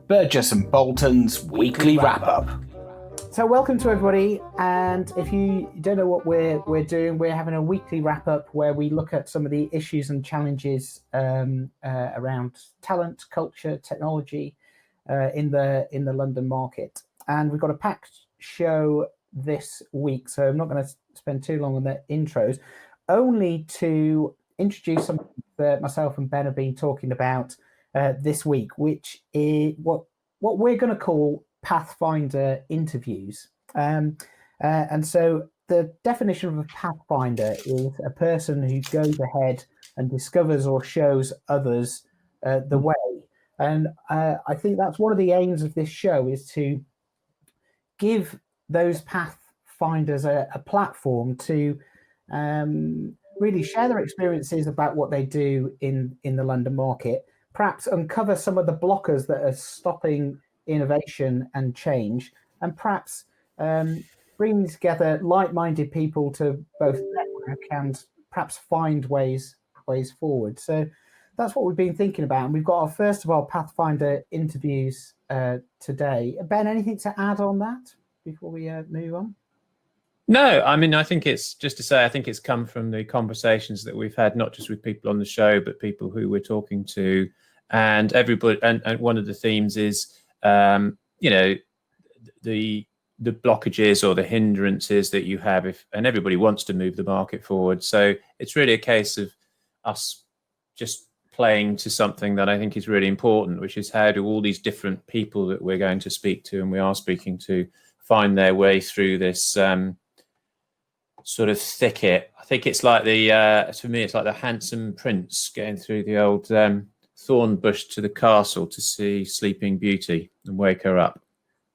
Burgess and Bolton's weekly wrap-up. So welcome to everybody, and if you don't know what we're doing, we're having a weekly wrap-up where we look at some of the issues and challenges around talent, culture, technology in the London market. And we've got a packed show this week, so I'm not going to spend too long on the intros, only to introduce something that myself and Ben have been talking about this week, which is what we're going to call pathfinder interviews. And so the definition of a pathfinder is a person who goes ahead and discovers or shows others the way. And I think that's one of the aims of this show, is to give those pathfinders a platform to really share their experiences about what they do in the London market, perhaps uncover some of the blockers that are stopping innovation and change, and perhaps bring together like-minded people to both network and perhaps find ways forward. So that's what we've been thinking about, and we've got our first of our Pathfinder interviews today. Ben, anything to add on that before we move on? No, I mean, I think it's just to say, I think it's come from the conversations that we've had, not just with people on the show, but people who we're talking to, and everybody. And one of the themes is, the blockages or the hindrances that you have, and everybody wants to move the market forward. So it's really a case of us just playing to something that I think is really important, which is how do all these different people that we're going to speak to, and we are speaking to, find their way through this sort of thicket. I think it's like for me, it's like the handsome prince getting through the old thorn bush to the castle to see Sleeping Beauty and wake her up.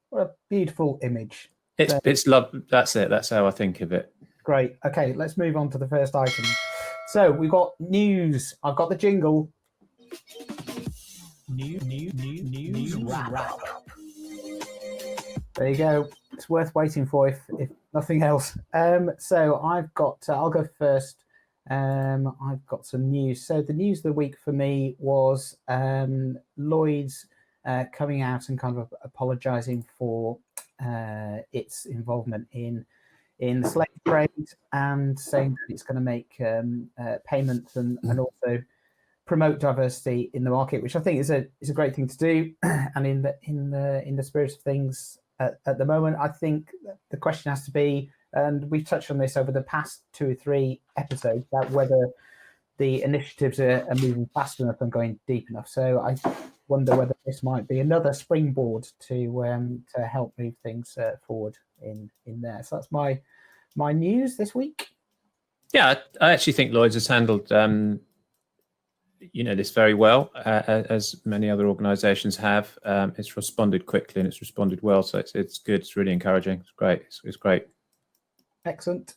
What a beautiful image. It's love. That's it. That's how I think of it. Great. Okay, let's move on to the first item. So we've got news. I've got the jingle. News wrap. There you go. It's worth waiting for, if nothing else. So I'll go first. I've got some news. So the news of the week for me was Lloyd's coming out and kind of apologising for its involvement in the slave trade, and saying that it's going to make payments and also promote diversity in the market, which I think is a great thing to do. And in the spirit of things at the moment, I think the question has to be, and we've touched on this over the past 2 or 3 episodes, about whether the initiatives are moving fast enough and going deep enough. So I wonder whether this might be another springboard to help move things forward in there. So that's my news this week. Yeah, I actually think Lloyd's has handled this very well, as many other organisations have. It's responded quickly and it's responded well, so it's good. It's really encouraging. It's great. It's great. Excellent.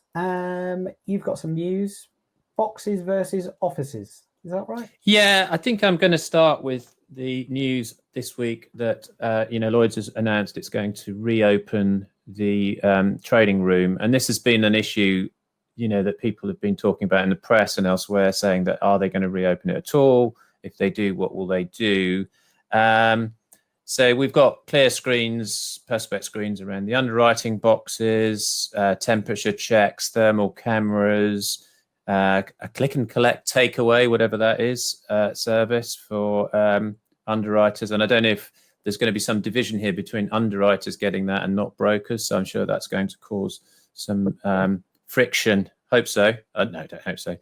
You've got some news: boxes versus offices. Is that right? Yeah, I think I'm going to start with the news this week that Lloyd's has announced it's going to reopen the trading room, and this has been an issue that people have been talking about in the press and elsewhere, saying that, are they going to reopen it at all? If they do, what will they do? So we've got clear screens, perspex screens around the underwriting boxes, temperature checks, thermal cameras, a click and collect takeaway, whatever that is, service for underwriters. And I don't know if there's going to be some division here between underwriters getting that and not brokers. So I'm sure that's going to cause some friction. Hope so. No, don't hope so.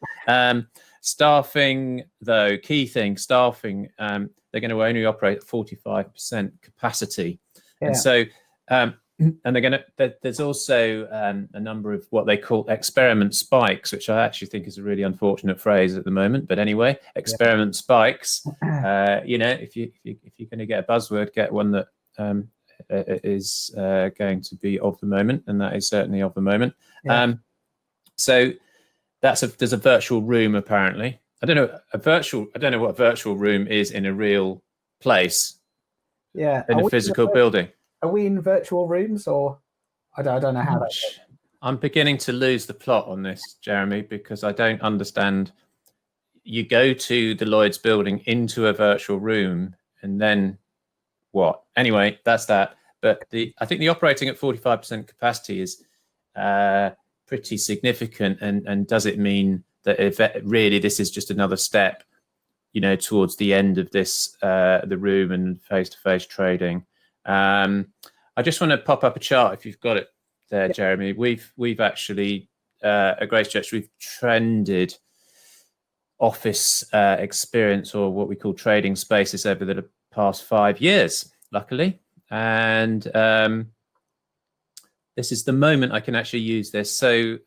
Staffing, though, key thing, staffing, they're going to only operate at 45% capacity. Yeah. And so, and they're going to, there's also a number of what they call experiment spikes, which I actually think is a really unfortunate phrase at the moment. But anyway, experiment spikes, if you're going to get a buzzword, get one that is going to be of the moment, and that is certainly of the moment. Yeah. So there's a virtual room, apparently. I don't know what a virtual room is in a real place. Yeah. In a physical building. Are we in virtual rooms, or I don't know how that's... I'm beginning to lose the plot on this, Jeremy, because I don't understand. You go to the Lloyd's building into a virtual room, and then what. Anyway, that's that. But I think the operating at 45% capacity is pretty significant. And does it mean that if really this is just another step, towards the end of this, the room and face-to-face trading? I just want to pop up a chart if you've got it there, Jeremy. We've actually at Grace Church, we've trended office experience, or what we call trading spaces, over the past 5 years, luckily. And this is the moment I can actually use this. So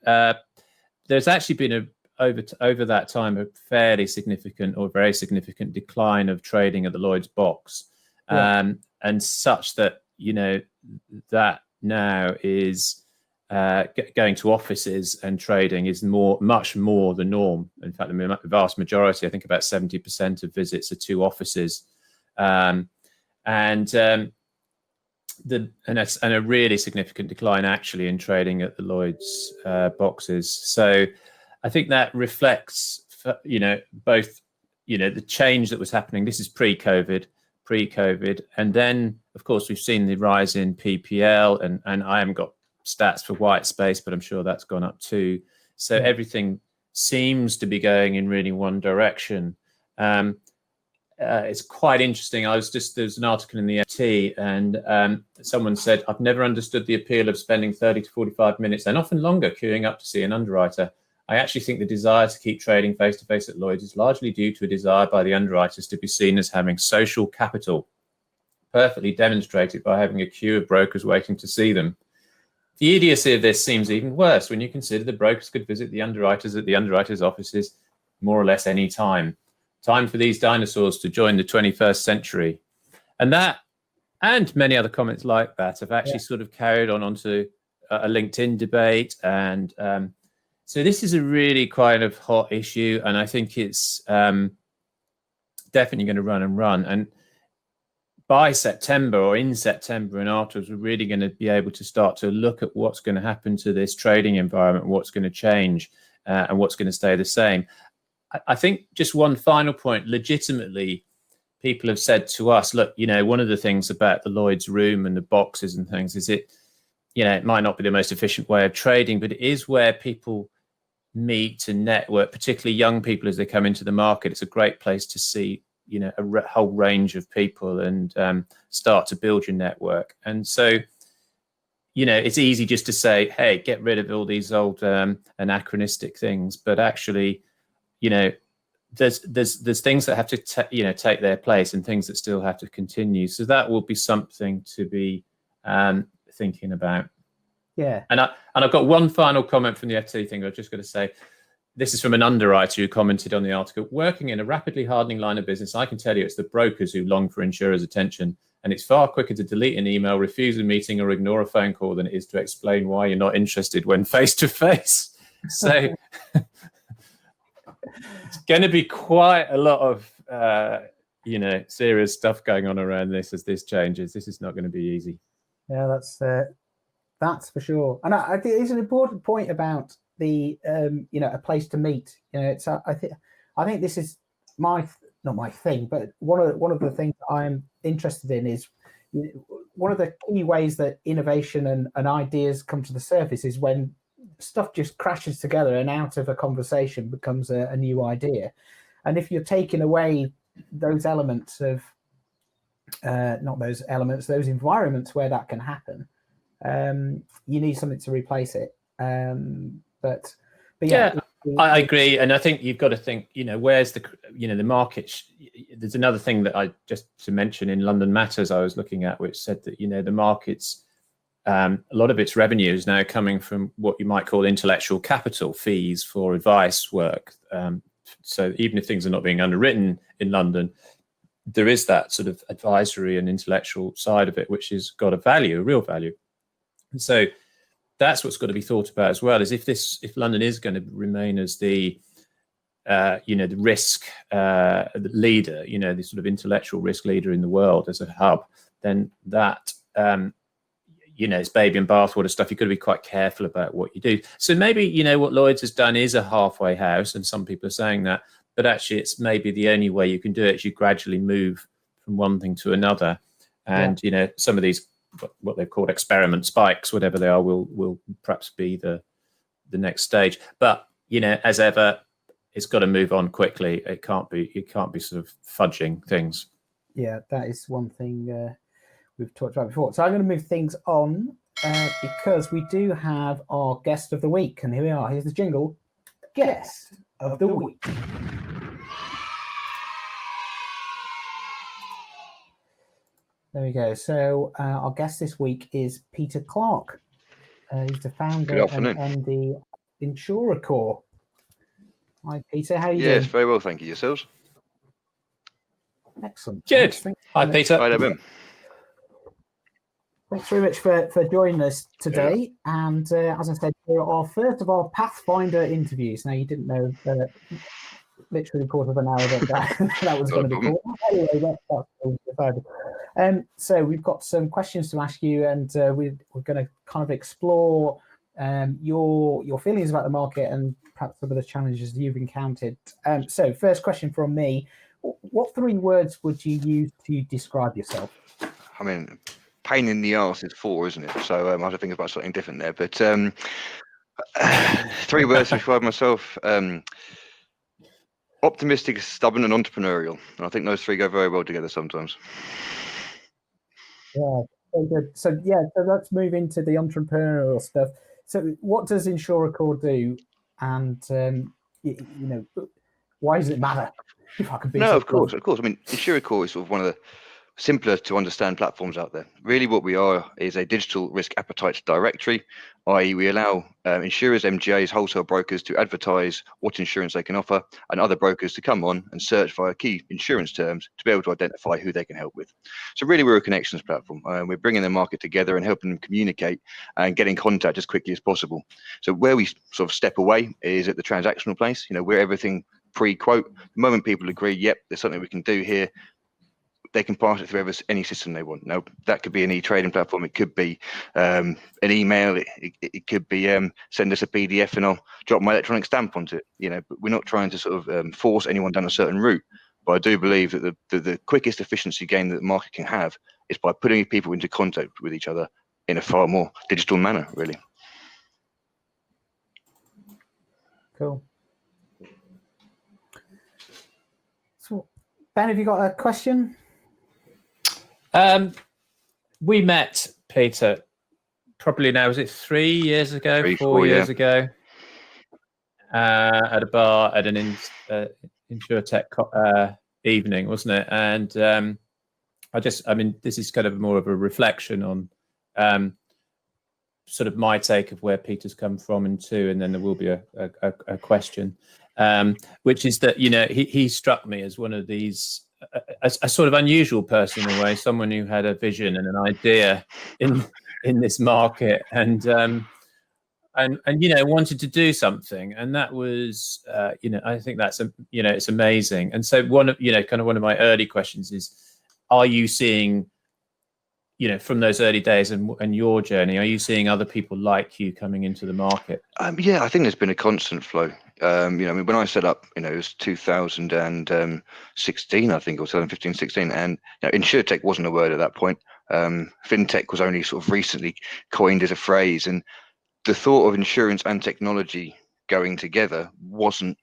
there's actually been over that time a fairly significant or very significant decline of trading at the Lloyd's box, and such that that now is going to offices and trading is much more the norm. In fact, the vast majority, I think about 70% of visits are to offices, and a really significant decline actually in trading at the Lloyd's boxes. So I think that reflects, both, the change that was happening. This is pre-COVID, and then of course we've seen the rise in PPL, and I haven't got stats for white space, but I'm sure that's gone up too. So everything seems to be going in really one direction. It's quite interesting. There's an article in the FT, and someone said, I've never understood the appeal of spending 30 to 45 minutes and often longer queuing up to see an underwriter. I actually think the desire to keep trading face-to-face at Lloyd's is largely due to a desire by the underwriters to be seen as having social capital, perfectly demonstrated by having a queue of brokers waiting to see them. The idiocy of this seems even worse when you consider the brokers could visit the underwriters at the underwriters' offices more or less any time. Time for these dinosaurs to join the 21st century. And that, and many other comments like that, have actually sort of carried on onto a LinkedIn debate. And so this is a really kind of hot issue, and I think it's definitely going to run. And by September, or in September and afterwards, we're really going to be able to start to look at what's going to happen to this trading environment, what's going to change, and what's going to stay the same. I think just one final point, legitimately, people have said to us, look, one of the things about the Lloyd's room and the boxes and things is it might not be the most efficient way of trading, but it is where people meet and network, particularly young people as they come into the market. It's a great place to see, a whole range of people and start to build your network. And so, it's easy just to say, hey, get rid of all these old anachronistic things, but actually, there's things that have to take their place and things that still have to continue. So that will be something to be thinking about. Yeah. And I've got one final comment from the FT thing. I've just got to say, this is from an underwriter who commented on the article. Working in a rapidly hardening line of business, I can tell you it's the brokers who long for insurers' attention. And it's far quicker to delete an email, refuse a meeting, or ignore a phone call than it is to explain why you're not interested when face to face. So it's going to be quite a lot of, serious stuff going on around this as this changes. This is not going to be easy. Yeah, that's for sure. And I think it's an important point about the, a place to meet. It's I think this is not my thing, but one of the things I'm interested in is one of the key ways that innovation and ideas come to the surface is when stuff just crashes together and out of a conversation becomes a new idea. And if you're taking away those elements of those environments where that can happen, you need something to replace it. But yeah, I agree. And I think you've got to think, where's the market? There's another thing that I just to mention in London Matters I was looking at, which said that, the market's, a lot of its revenue is now coming from what you might call intellectual capital fees for advice work. So even if things are not being underwritten in London, there is that sort of advisory and intellectual side of it, which has got a real value. And so that's what's got to be thought about as well, is if London is going to remain as the the risk leader, the sort of intellectual risk leader in the world as a hub, then that it's baby and bathwater stuff. You've got to be quite careful about what you do. So maybe what Lloyd's has done is a halfway house, and some people are saying that, but actually it's maybe the only way you can do it is you gradually move from one thing to another. and some of these what they've called experiment spikes, whatever they are, will perhaps be the next stage. But as ever, it's got to move on quickly. It can't be sort of fudging things. Yeah, that is one thing we've talked about before. So I'm going to move things on because we do have our guest of the week, and here we are. Here's the jingle. Guest of the week. There we go. So our guest this week is Peter Clarke. He's the founder and the Insurer Core. Hi, Peter. How are you doing? Yes, very well, thank you. Yourselves? Excellent. Good. Hi, Peter. Hi, Devin. Thanks very much for joining us today. Yeah. And as I said, you're our first of our Pathfinder interviews. Now, you didn't know literally a quarter of an hour that was going to be cool. Anyway, that's decided. So we've got some questions to ask you, and we're going to kind of explore your feelings about the market and perhaps some of the challenges you've encountered. So first question from me, what 3 words would you use to describe yourself? I mean, pain in the arse is 4, isn't it? So I have to think about something different there. But 3 words to describe myself: optimistic, stubborn, and entrepreneurial. And I think those 3 go very well together sometimes. Yeah, very good. So let's move into the entrepreneurial stuff. So what does Insurer Core do, and why does it matter? If I could be of course. I mean, Insurer Core is sort of one of the simpler to understand platforms out there. Really what we are is a digital risk appetite directory, i.e. we allow insurers, MGAs, wholesale brokers to advertise what insurance they can offer, and other brokers to come on and search via key insurance terms to be able to identify who they can help with. So really we're a connections platform. We're bringing the market together and helping them communicate and get in contact as quickly as possible. So where we sort of step away is at the transactional place, we're everything pre-quote. The moment people agree, yep, there's something we can do here, they can pass it through any system they want. Now, that could be an e-trading platform. It could be an email. It could be send us a PDF and I'll drop my electronic stamp onto it. But we're not trying to sort of force anyone down a certain route. But I do believe that the quickest efficiency gain that the market can have is by putting people into contact with each other in a far more digital manner, really. Cool. So, Ben, have you got a question? We met, Peter, probably now, was it 3 years ago, 4 years ago, at a bar at an InsurTech evening, wasn't it? And this is kind of more of a reflection on sort of my take of where Peter's come from and then there will be a question, which is that, he struck me as one of these, a sort of unusual person in a way, someone who had a vision and an idea in this market and wanted to do something, and that was I think that's it's amazing. And so one of my early questions is, are you seeing from those early days and your journey, are you seeing other people like you coming into the market? Yeah, I think there's been a constant flow. When I set up, it was 2016, I think, or 2015, 16, and InsurTech wasn't a word at that point. FinTech was only sort of recently coined as a phrase, and the thought of insurance and technology going together wasn't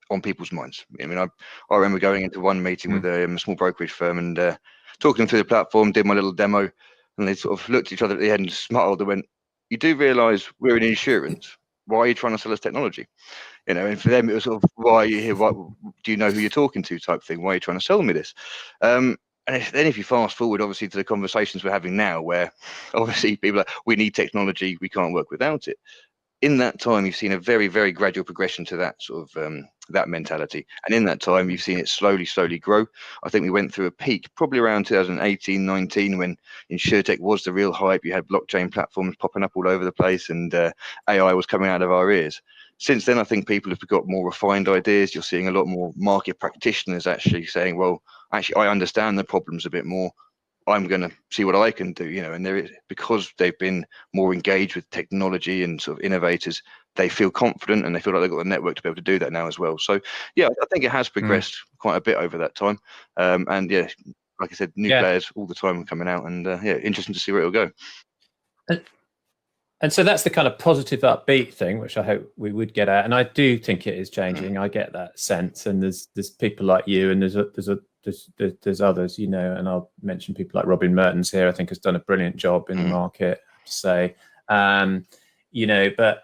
on people's minds. I mean, I remember going into one meeting with a small brokerage firm and talking through the platform, did my little demo, and they sort of looked at each other at the end and smiled and went, "You do realise we're in insurance? Why are you trying to sell us technology?" And for them it was sort of, "Why are you here? Why, do you know who you're talking to?" type thing. "Why are you trying to sell me this?" And then if you fast forward, obviously, to the conversations we're having now, where obviously people are, we need technology, we can't work without it. In that time, you've seen a very, very gradual progression to that sort of that mentality. And in that time, you've seen it slowly grow. I think we went through a peak probably around 2018, 19, when InsurTech was the real hype. You had blockchain platforms popping up all over the place, and AI was coming out of our ears. Since then, I think people have got more refined ideas. You're seeing a lot more market practitioners actually saying, well, actually, I understand the problems a bit more. I'm going to see what I can do, and there is, because they've been more engaged with technology and sort of innovators, they feel confident and they feel like they've got the network to be able to do that now as well. So, yeah, I think it has progressed quite a bit over that time. And yeah, like I said, new Yeah. players all the time coming out, and interesting to see where it'll go. And so that's the kind of positive, upbeat thing, which I hope we would get at. And I do think it is changing. I get that sense. And there's people like you, and there's others, you know. And I'll mention people like Robin Mertens here. I think has done a brilliant job in the market, I have to say. You know, but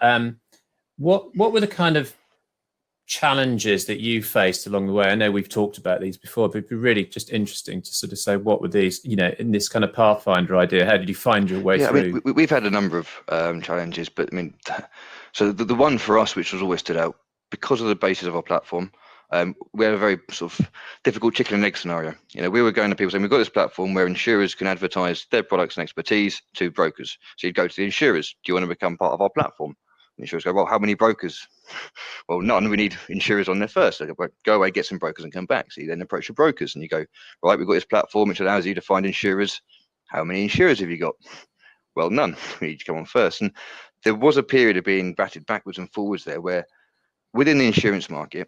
what were the kind of challenges that you faced along the way? I know we've talked about these before, but it'd be really just interesting to sort of say, what were these, you know, in this kind of pathfinder idea? How did you find your way through? I mean, we've had a number of challenges, but I mean, so the one for us, which was always stood out because of the basis of our platform, we had a very sort of difficult chicken and egg scenario. You know, we were going to people saying, we've got this platform where insurers can advertise their products and expertise to brokers. So you'd go to the insurers, do you want to become part of our platform? The insurers go, well, how many brokers? Well, none. We need insurers on there first. So go away, get some brokers and come back. So you then approach the brokers and you go, right, we've got this platform which allows you to find insurers. How many insurers have you got? Well, none. We need to come on first. And there was a period of being batted backwards and forwards there where within the insurance market,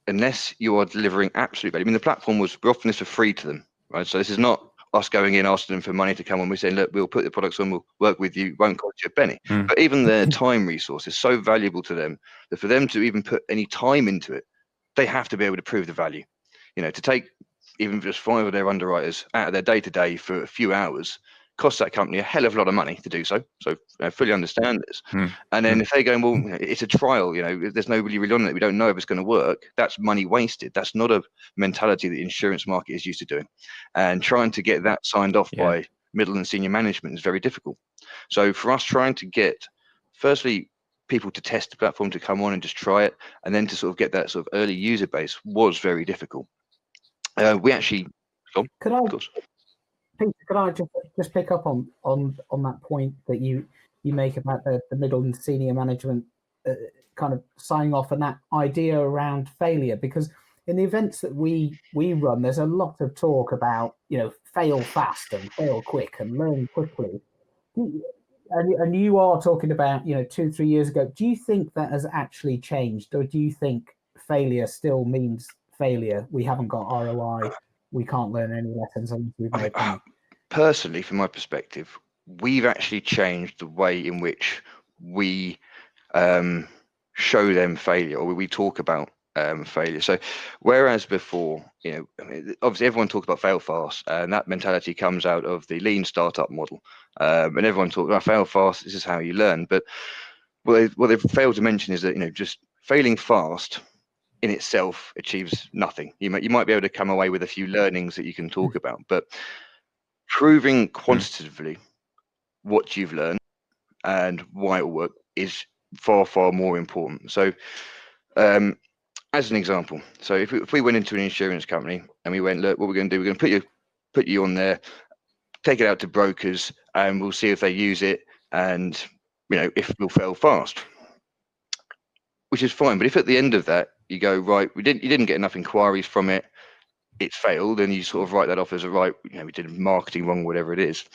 unless you are delivering absolute value, I mean, the platform we're offering this for free to them, right? So this is not us going in, asking them for money to come on. We're saying, look, we'll put the products on, we'll work with you, won't cost you a penny. But even their time resource is so valuable to them that for them to even put any time into it, they have to be able to prove the value. You know, to take even just 5 of their underwriters out of their day-to-day for a few hours costs that company a hell of a lot of money to do so. So I fully understand this. And then if they're going, well, it's a trial, you know, there's nobody really on it, we don't know if it's going to work, that's money wasted. That's not a mentality that the insurance market is used to doing. And trying to get that signed off by middle and senior management is very difficult. So for us trying to get, firstly, people to test the platform, to come on and just try it, and then to sort of get that sort of early user base was very difficult. We actually, Peter, could I just pick up on that point that you make about the middle and senior management kind of signing off, and that idea around failure? Because in the events that we run, there's a lot of talk about, you know, fail fast and fail quick and learn quickly. And you are talking about, you know, 2-3 years ago. Do you think that has actually changed, or do you think failure still means failure? We haven't got ROI. We can't learn any lessons unless we've made money. Personally, from my perspective, we've actually changed the way in which we show them failure, or we talk about failure. So whereas before, you know, I mean, obviously everyone talks about fail fast, and that mentality comes out of the lean startup model, and everyone talks about fail fast, this is how you learn. But what they've failed to mention is that, you know, just failing fast in itself achieves nothing. You might be able to come away with a few learnings that you can talk about, but proving quantitatively what you've learned and why it will work is far, far more important. So as an example, so if we went into an insurance company and we went, look, what we're going to do, we're going to put you on there, take it out to brokers, and we'll see if they use it, and, you know, if we'll fail fast, which is fine. But if at the end of that you go, right, you didn't get enough inquiries from it, it's failed, and you sort of write that off as a right, you know, we did marketing wrong, whatever it is.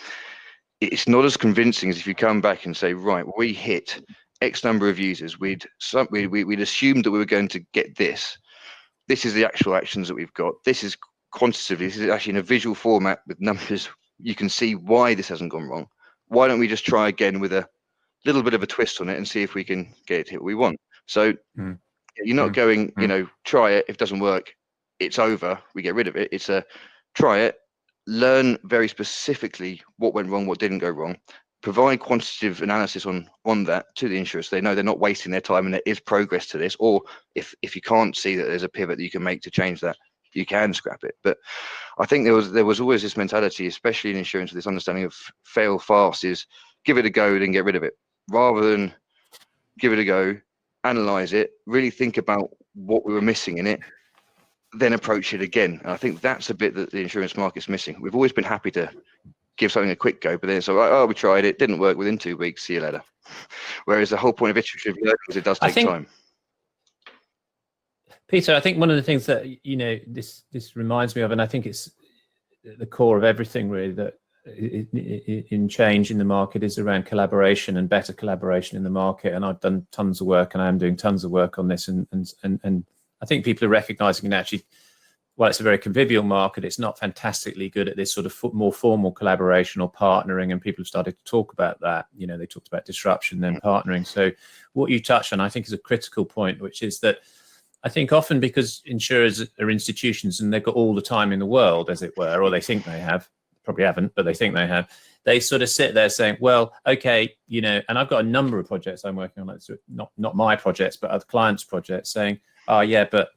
It's not as convincing as if you come back and say, right, we hit X number of users. We'd assumed that we were going to get this. This is the actual actions that we've got. This is quantitatively. This is actually in a visual format with numbers. You can see why this hasn't gone wrong. Why don't we just try again with a little bit of a twist on it and see if we can get it to hit what we want? So you're not going, you know, try it. If it doesn't work, it's over. We get rid of it. It's a try it, learn very specifically what went wrong, what didn't go wrong, provide quantitative analysis on that to the insurers. They know they're not wasting their time and there is progress to this. Or if you can't see that there's a pivot that you can make to change that, you can scrap it. But I think there was always this mentality, especially in insurance, this understanding of fail fast is give it a go, then get rid of it, rather than give it a go, analyze it, really think about what we were missing in it, then approach it again. And I think that's a bit that the insurance market's missing. We've always been happy to give something a quick go, but then it's like, oh, we tried it, didn't work, within 2 weeks, see you later. Whereas the whole point of iterative learning is it does take time. Peter, I think one of the things that, you know, this reminds me of, and I think it's the core of everything really that in change in the market, is around collaboration and better collaboration in the market. And I've done tons of work, and I am doing tons of work on this, and I think people are recognizing, and actually while it's a very convivial market, it's not fantastically good at this sort of more formal collaboration or partnering, and people have started to talk about that. They talked about disruption, then partnering. So what you touched on, I think, is a critical point, which is that I think often because insurers are institutions and they've got all the time in the world, as it were, or they think they have, probably haven't, but they think they have, they sort of sit there saying, well, okay, and I've got a number of projects I'm working on, like, not my projects, but other clients' projects, saying, oh yeah, but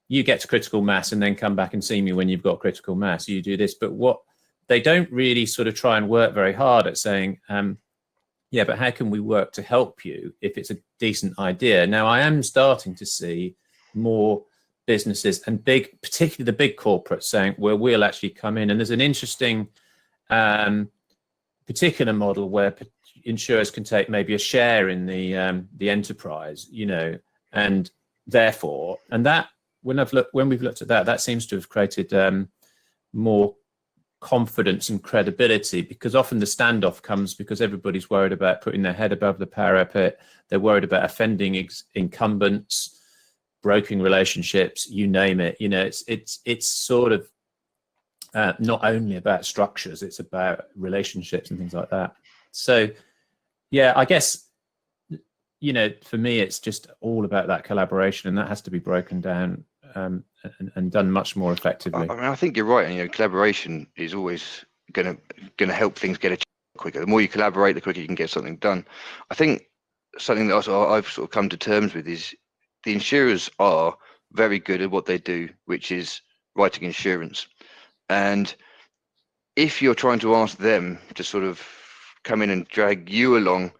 you get to critical mass and then come back and see me when you've got critical mass, you do this. But what they don't really sort of try and work very hard at saying, yeah, but how can we work to help you if it's a decent idea? Now, I am starting to see more businesses and particularly the big corporates saying, well, we'll actually come in. And there's an interesting particular model where insurers can take maybe a share in the enterprise, and therefore, and that when we've looked at that seems to have created more confidence and credibility, because often the standoff comes because everybody's worried about putting their head above the parapet. They're worried about offending incumbents, broken relationships, you name it. It's sort of not only about structures, it's about relationships and things like that. So yeah, I guess for me it's just all about that collaboration, and that has to be broken down and done much more effectively. I think you're right, and collaboration is always going to help things get quicker. The more you collaborate, the quicker you can get something done. I think something that also I've sort of come to terms with is the insurers are very good at what they do, which is writing insurance. And if you're trying to ask them to sort of come in and drag you along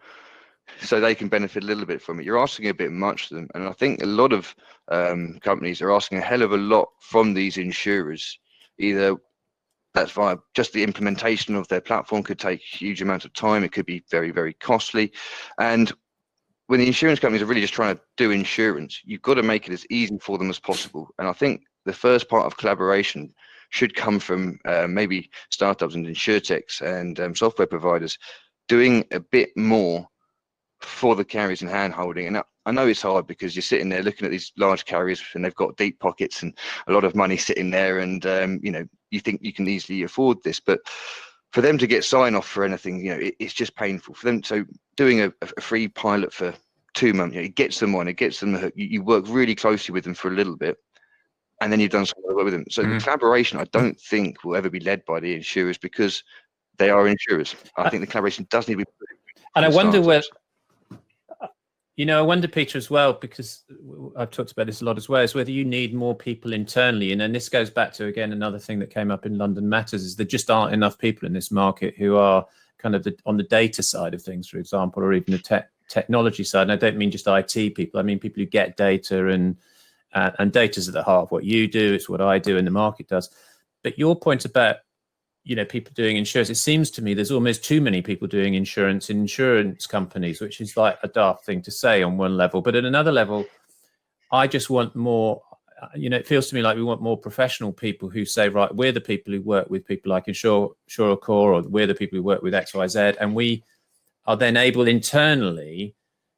so they can benefit a little bit from it, you're asking a bit much of them. And I think a lot of companies are asking a hell of a lot from these insurers. Either that's via just the implementation of their platform could take a huge amount of time. It could be very, very costly. And when the insurance companies are really just trying to do insurance, you've got to make it as easy for them as possible. And I think the first part of collaboration should come from maybe startups and insurtechs and software providers doing a bit more for the carriers in hand holding. And I know it's hard because you're sitting there looking at these large carriers and they've got deep pockets and a lot of money sitting there, and you think you can easily afford this, but for them to get sign off for anything, it's just painful for them. So doing a free pilot for 2 months, it gets them on, it gets them hooked. You work really closely with them for a little bit, and then you've done some work with them. So the collaboration, I don't think, will ever be led by the insurers because they are insurers. I think the collaboration does need to be. And I wonder where. I wonder, Peter, as well, because I've talked about this a lot as well, is whether you need more people internally. And this goes back to, again, another thing that came up in London Matters, is there just aren't enough people in this market who are kind of on the data side of things, for example, or even the technology side. And I don't mean just IT people. I mean people who get data, and data's at the heart of what you do. It's what I do and the market does. But your point about people doing insurance, it seems to me there's almost too many people doing insurance in insurance companies, which is like a daft thing to say on one level. But at another level, I just want more, it feels to me like we want more professional people who say, right, we're the people who work with people like InsureCore, or we're the people who work with XYZ, and we are then able internally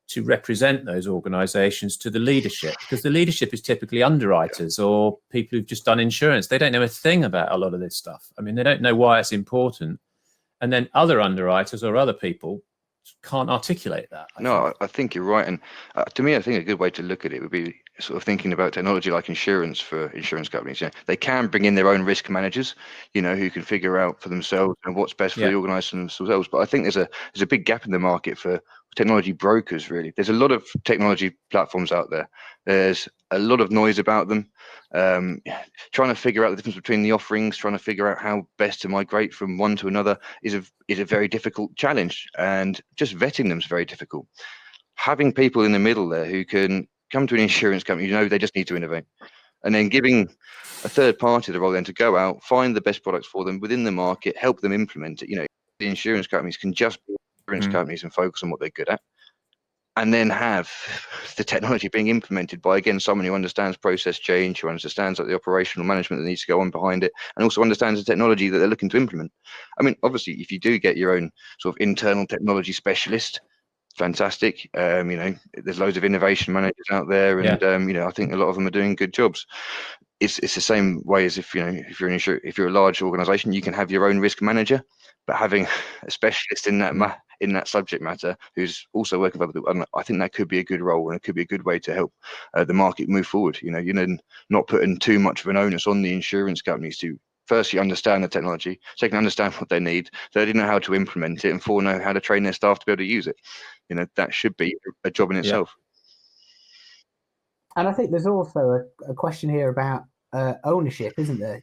to represent those organizations to the leadership, because the leadership is typically underwriters or people who've just done insurance. They don't know a thing about a lot of this stuff. I mean, they don't know why it's important. And then other underwriters or other people can't articulate that. I think you're right. And to me, I think a good way to look at it would be sort of thinking about technology like insurance for insurance companies. They can bring in their own risk managers, who can figure out for themselves and what's best for the organization themselves. But I think there's a big gap in the market for technology brokers, really. There's a lot of technology platforms out there. There's a lot of noise about them. Trying to figure out the difference between the offerings, trying to figure out how best to migrate from one to another is a very difficult challenge, and just vetting them is very difficult. Having people in the middle there who can come to an insurance company, they just need to innovate, and then giving a third party the role then to go out, find the best products for them within the market, help them implement it. The insurance companies can just be insurance companies and focus on what they're good at, and then have the technology being implemented by, again, someone who understands process change, who understands the operational management that needs to go on behind it, and also understands the technology that they're looking to implement. I mean, obviously, if you do get your own sort of internal technology specialist, fantastic. There's loads of innovation managers out there, and I think a lot of them are doing good jobs. it's the same way as if you're a large organization, you can have your own risk manager, but having a specialist in that subject matter who's also working with other people, I think that could be a good role, and it could be a good way to help the market move forward. Not putting too much of an onus on the insurance companies to firstly understand the technology, second understand what they need, thirdly know how to implement it, and four know how to train their staff to be able to use it. That should be a job in itself. And I think there's also a question here about ownership, isn't there?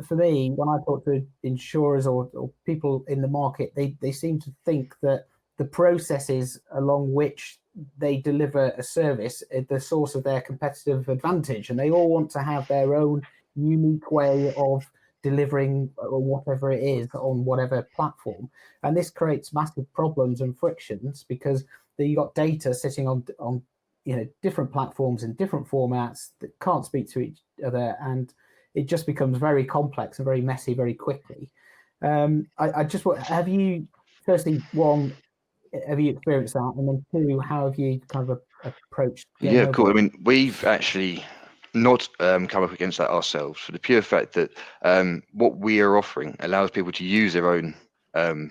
For me, when I talk to insurers or people in the market, they seem to think that the processes along which they deliver a service is the source of their competitive advantage, and they all want to have their own unique way of delivering whatever it is on whatever platform. And this creates massive problems and frictions, because you've got data sitting on different platforms in different formats that can't speak to each other, and it just becomes very complex and very messy very quickly. I just want, have you, firstly, one, have you experienced that, and then two, how have you kind of approached? Yeah, cool. I mean, we've actually not come up against that ourselves, for the pure fact that what we are offering allows people to use their own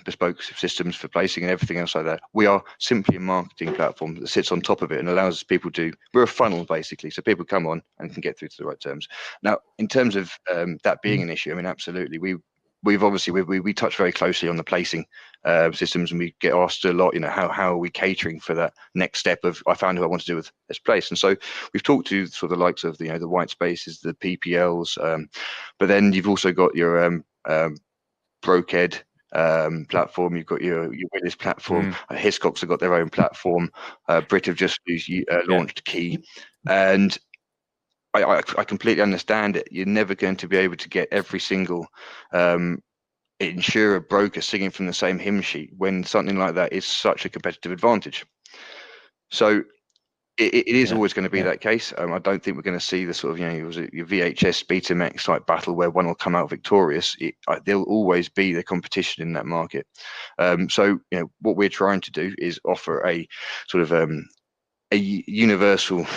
bespoke systems for placing and everything else like that. We are simply a marketing platform that sits on top of it and allows people to, we're a funnel basically, so people come on and can get through to the right terms. Now, in terms of that being an issue, I mean, absolutely, we've obviously we touch very closely on the placing systems, and we get asked a lot, how are we catering for that next step of, I found who I want to do with this place. And so we've talked to sort of the likes of the white spaces, the PPLs, but then you've also got your Broked platform, you've got your Willis platform, Hiscox have got their own platform, Brit have just launched Key, and I completely understand it. You're never going to be able to get every single insurer broker singing from the same hymn sheet when something like that is such a competitive advantage. So it is always going to be that case. I don't think we're going to see the sort of your VHS Betamax type battle where one will come out victorious. There'll always be the competition in that market. So what we're trying to do is offer a sort of a universal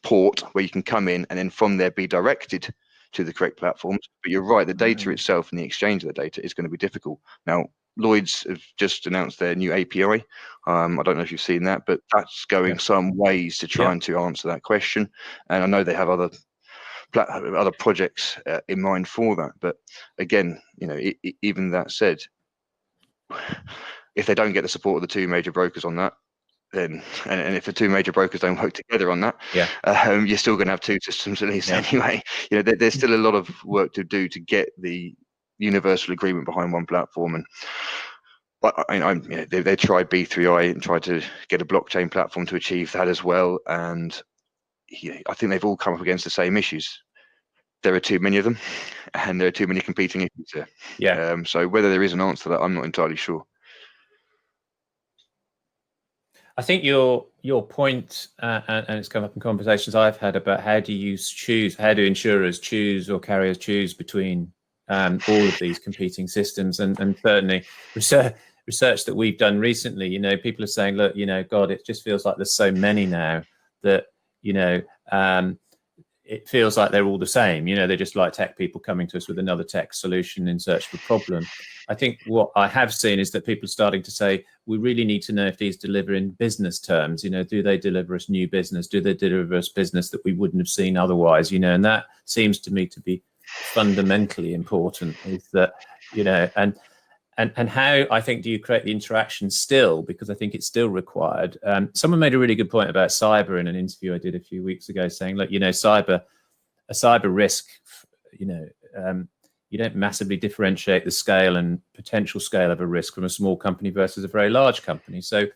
port where you can come in and then from there be directed to the correct platforms. But you're right, the data itself and the exchange of the data is going to be difficult. Now, Lloyd's have just announced their new API. I don't know if you've seen that, but that's going some ways to trying to answer that question. And I know they have other projects in mind for that. But again, even that said, if they don't get the support of the two major brokers on that, then and if the two major brokers don't work together on that, you're still going to have two systems at least anyway. There's still a lot of work to do to get the universal agreement behind one platform. And they tried B3I and tried to get a blockchain platform to achieve that as well, and I think they've all come up against the same issues. There are too many of them, and there are too many competing issues there. So whether there is an answer to that, I'm not entirely sure. I think your point, and it's come up in conversations I've had about how do insurers choose or carriers choose between all of these competing systems, and certainly research that we've done recently, people are saying, look, God, it just feels like there's so many now that, it feels like they're all the same. They're just like tech people coming to us with another tech solution in search of a problem. I think what I have seen is that people are starting to say, we really need to know if these deliver in business terms. Do they deliver us new business? Do they deliver us business that we wouldn't have seen otherwise? And that seems to me to be fundamentally important, is that, and how, I think, do you create the interaction still? Because I think it's still required. Someone made a really good point about cyber in an interview I did a few weeks ago, saying, look, a cyber risk, you don't massively differentiate the scale and potential scale of a risk from a small company versus a very large company. So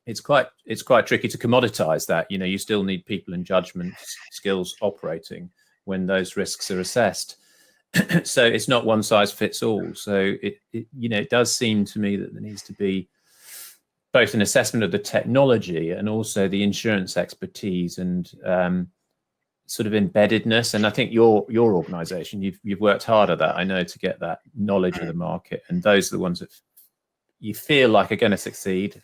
it's quite tricky to commoditize that. You still need people and judgment skills operating when those risks are assessed. So it's not one size fits all. So it does seem to me that there needs to be both an assessment of the technology and also the insurance expertise and sort of embeddedness. And I think your organization, you've worked hard at that, I know, to get that knowledge of the market, and those are the ones that you feel like are going to succeed.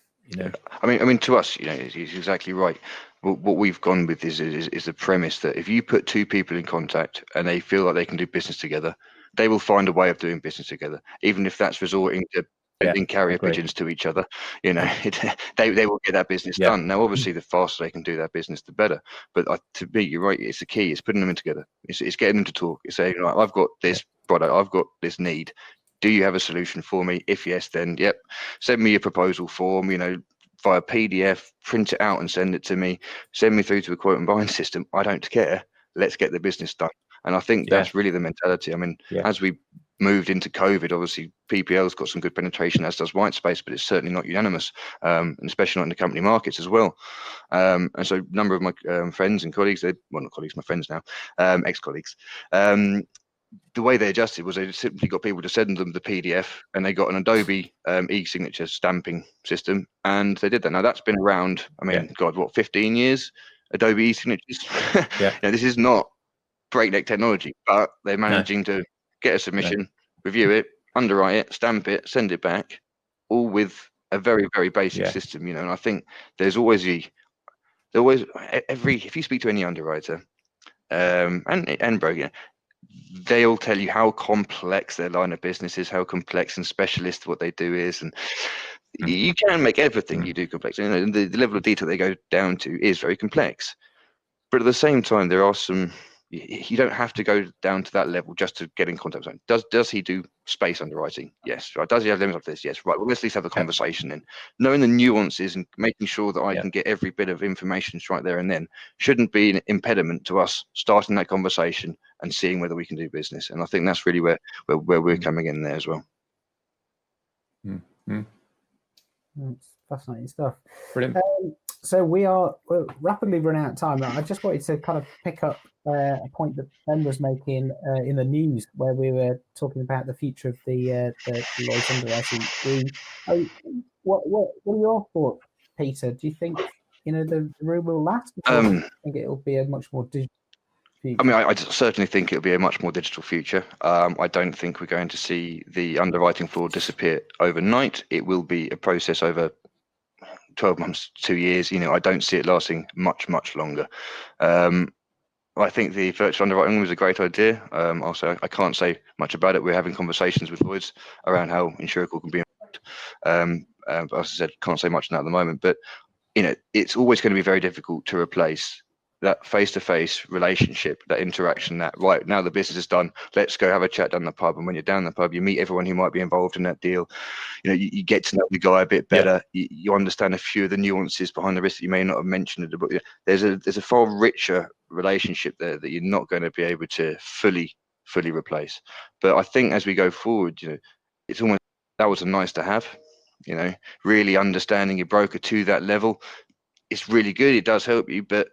I mean, to us, it's exactly right. what we've gone with is the premise that if you put two people in contact and they feel like they can do business together, they will find a way of doing business together, even if that's resorting to sending carrier agree. pigeons to each other. You know, they will get that business Yeah. done. Now, obviously, the faster they can do that business, the better. But to me, you're right. It's the key. It's putting them in together. It's getting them to talk. It's saying, right, I've got this product. I've got this need. Do you have a solution for me? If yes, then yep. Send me a proposal form. You know, via PDF, print it out and send it to me. Send me through to a quote and buying system. I don't care. Let's get the business done. And I think that's really the mentality. I mean, as we moved into COVID, obviously PPL's got some good penetration, as does white space, but it's certainly not unanimous, and especially not in the company markets as well. And so a number of my friends and colleagues, not colleagues, my friends now, ex-colleagues, the way they adjusted was they simply got people to send them the PDF, and they got an Adobe e-signature stamping system, and they did that. Now that's been around, I mean, God, what, 15 years? Adobe e-signatures. You know, this is not breakneck technology, but they're managing to get a submission, review it, underwrite it, stamp it, send it back, all with a very, very basic system. You know, and I think there's always if you speak to any underwriter and broker, they'll tell you how complex their line of business is, how complex and specialist what they do is, and you can make everything you do complex. You know, the level of detail they go down to is very complex. But at the same time, there are some. You don't have to go down to that level just to get in contact with him. Does he do space underwriting? Yes. Right. Does he have limits of this? Yes. Right. Well, let's at least have a conversation then. Knowing the nuances and making sure that I can get every bit of information right there and then shouldn't be an impediment to us starting that conversation and seeing whether we can do business. And I think that's really where we're coming in there as well. That's fascinating stuff. Brilliant. So we're rapidly running out of time. I just wanted to kind of pick up a point that Ben was making in the news, where we were talking about the future of the Lloyd's underwriting. What are your thoughts, Peter? Do you think the room will last? Or do you think it'll be a much more digital future? I mean, I certainly think it'll be a much more digital future. I don't think we're going to see the underwriting floor disappear overnight. It will be a process over 12 months, 2 years. You know, I don't see it lasting much longer. I think the virtual underwriting was a great idea. Also, I can't say much about it. We're having conversations with Lloyd's around how InsureCall can be involved. But as I said, can't say much on that at the moment. But it's always going to be very difficult to replace that face-to-face relationship, that interaction, that right now the business is done, let's go have a chat down the pub. And when you're down the pub, you meet everyone who might be involved in that deal. You get to know the guy a bit better. You understand a few of the nuances behind the risk that you may not have mentioned in the book. There's a far richer relationship there that you're not going to be able to fully replace. But I think as we go forward, it's almost, that was a nice to have. Really understanding your broker to that level, it's really good. It does help you, but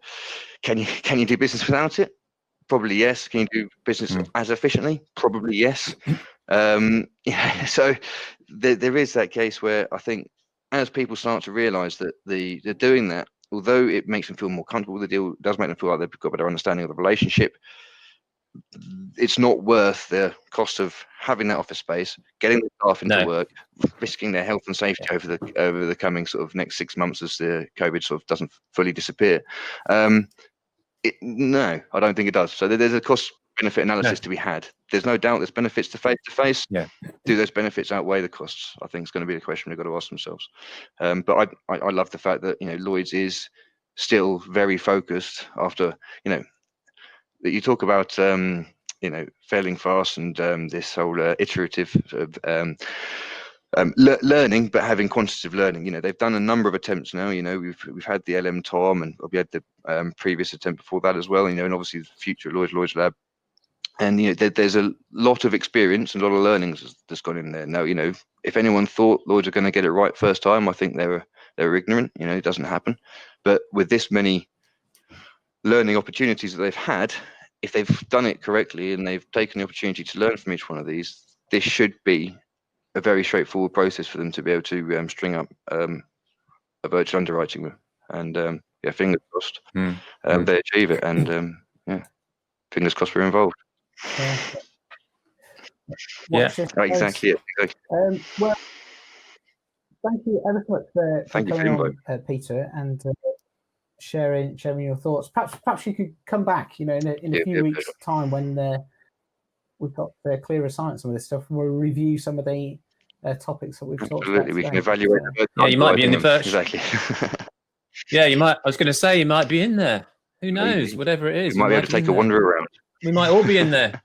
can you do business without it? Probably yes. Can you do business as efficiently? Probably yes. So there is that case where I think as people start to realise that they're doing that, although it makes them feel more comfortable with the deal, it does make them feel like they've got a better understanding of the relationship. It's not worth the cost of having that office space, getting the staff into work, risking their health and safety over the coming sort of next 6 months as the COVID sort of doesn't fully disappear. No, I don't think it does. So there's a cost benefit analysis to be had. There's no doubt there's benefits to face. Do those benefits outweigh the costs? I think it's going to be the question they've got to ask themselves. But I love the fact that Lloyd's is still very focused after that you talk about failing fast and this whole iterative learning, but having quantitative learning. They've done a number of attempts now. We've had the LM Tom, and we had the previous attempt before that as well. And obviously the future Lloyd's Lab. And there's a lot of experience and a lot of learnings that's gone in there. Now, if anyone thought Lloyd's are going to get it right first time, I think they were ignorant. It doesn't happen. But with this many learning opportunities that they've had, if they've done it correctly and they've taken the opportunity to learn from each one of these, this should be a very straightforward process for them to be able to string up a virtual underwriting with. And fingers crossed they achieve it. And fingers crossed we're involved. Exactly. Well, thank you ever so much for coming on, Peter, and sharing your thoughts. Perhaps you could come back, in a few weeks' time when we've got clearer sight on some of this stuff, and we'll review some of the topics that we've talked about. Absolutely, we can evaluate. Yeah, you might be in the version. Exactly. Yeah, you might. I was going to say you might be in there. Who knows? Maybe. Whatever it is, You might be able to take a wander around. We might all be in there.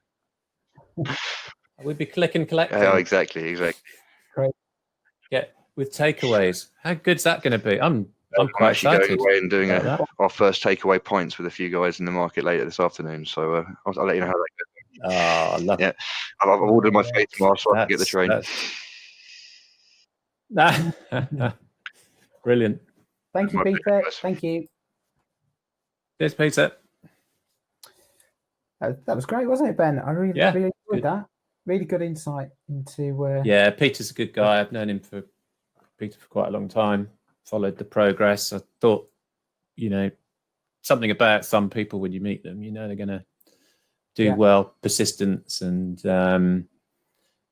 We'd be click and collecting. Oh, exactly. Great. Get with takeaways. How good's that going to be? I'm quite actually excited. going away and doing our first takeaway points with a few guys in the market later this afternoon. So I'll let you know how that goes. Oh, I love it. I've ordered my fate tomorrow so I can get the train. Brilliant. Thank you, Peter. Thank you. Cheers, Peter. That was great, wasn't it, Ben? I really enjoyed that. Really good insight into. Yeah, Peter's a good guy. I've known Peter for quite a long time. Followed the progress. I thought, something about some people when you meet them, they're going to do well. Persistence and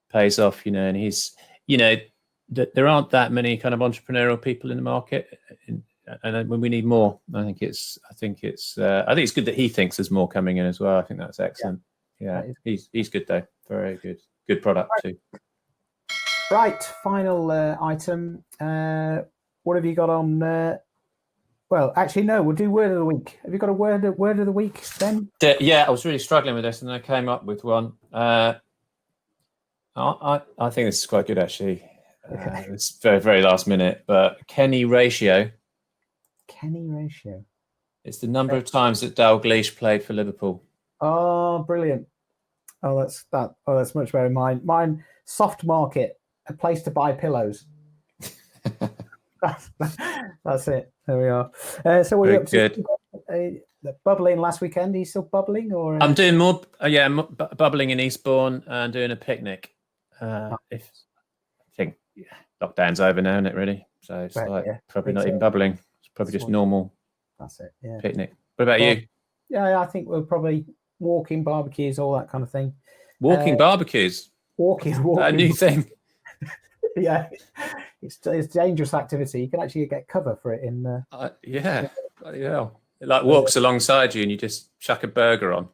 pays off. And he's, there aren't that many kind of entrepreneurial people in the market, and when we need more, I think it's good that he thinks there's more coming in as well. I think that's excellent. Yeah, he's good though. Very good product too. Right, final item. What have you got on? Well, actually, no. We'll do word of the week. Have you got a word of the week, Ben? Yeah, I was really struggling with this, and I came up with one. I think this is quite good actually. It's very, very last minute, but Kenny ratio. Kenny ratio. It's the number of times that Dalglish played for Liverpool. Oh, brilliant! Oh, that's much better. Mine. Soft market, a place to buy pillows. That's it. There we are. So we're up to bubbling last weekend. Are you still bubbling, or I'm doing more? Bubbling in Eastbourne and doing a picnic. I think lockdown's over now, isn't it? Really? So it's probably not even bubbling. It's probably just normal. That's it. Yeah. Picnic. What about you? Yeah, I think we're probably walking, barbecues, all that kind of thing. Walking barbecues. Walking. A new thing. Yeah, it's dangerous activity. You can actually get cover for it in. Yeah, bloody hell. It walks alongside you and you just chuck a burger on.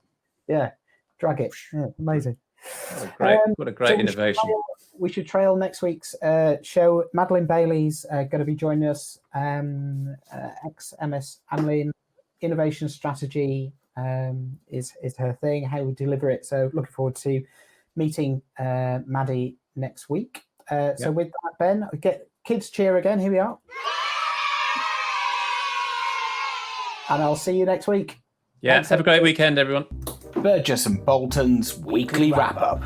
Yeah, drag it. Yeah, amazing. What a great innovation. We should trail next week's show. Madeline Bailey's going to be joining us. Ex-MS Anlin innovation strategy is her thing. How we deliver it. So looking forward to meeting Maddie next week. So with that, Ben, get kids cheer again. Here we are. And I'll see you next week. Yeah, have a great weekend, everyone. Burgess and Bolton's weekly wrap-up.